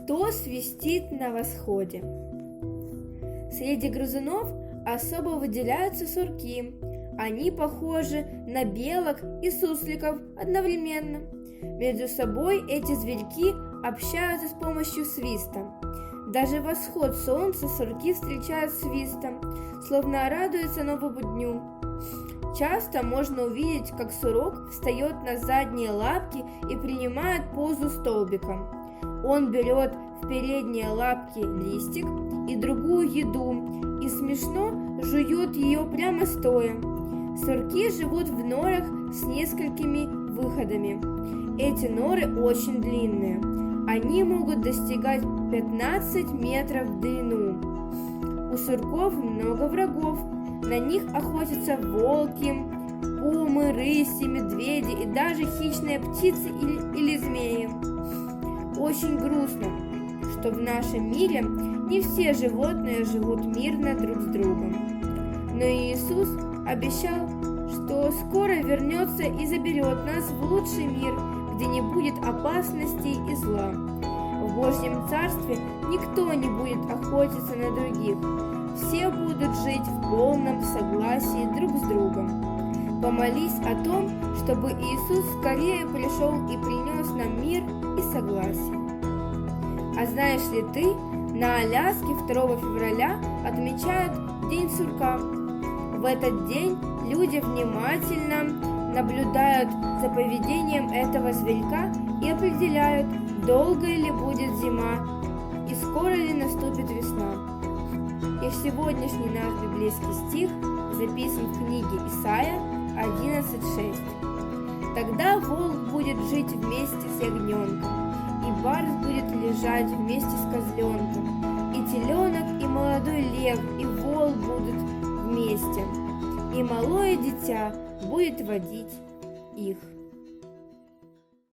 кто свистит на восходе. Среди грызунов особо выделяются сурки. Они похожи на белок и сусликов одновременно. Между собой эти зверьки общаются с помощью свиста. Даже восход солнца сурки встречают свистом, словно радуются новому дню. Часто можно увидеть, как сурок встает на задние лапки и принимает позу столбика. Он берет в передние лапки листик и другую еду и смешно жует ее прямо стоя. Сурки живут в норах с несколькими выходами. Эти норы очень длинные. Они могут достигать 15 метров в длину. У сурков много врагов. На них охотятся волки, пумы, рыси, медведи и даже хищные птицы или змеи. Очень грустно, что в нашем мире не все животные живут мирно друг с другом. Но Иисус обещал, что скоро вернется и заберет нас в лучший мир, где не будет опасностей и зла. В Божьем Царстве никто не будет охотиться на других. Все будут жить в полном согласии друг с другом. Помолись о том, чтобы Иисус скорее пришел и принес нам мир и согласие. А знаешь ли ты, на Аляске 2 февраля отмечают День сурка. В этот день люди внимательно наблюдают за поведением этого зверька и определяют, долго ли будет зима и скоро ли наступит весна. И сегодняшний наш библейский стих записан в книге Исайя 11:6. Тогда волк будет жить вместе с ягненком, и барс будет лежать вместе с козленком, и теленок, и молодой лев, и вол будут вместе, и малое дитя будет водить их.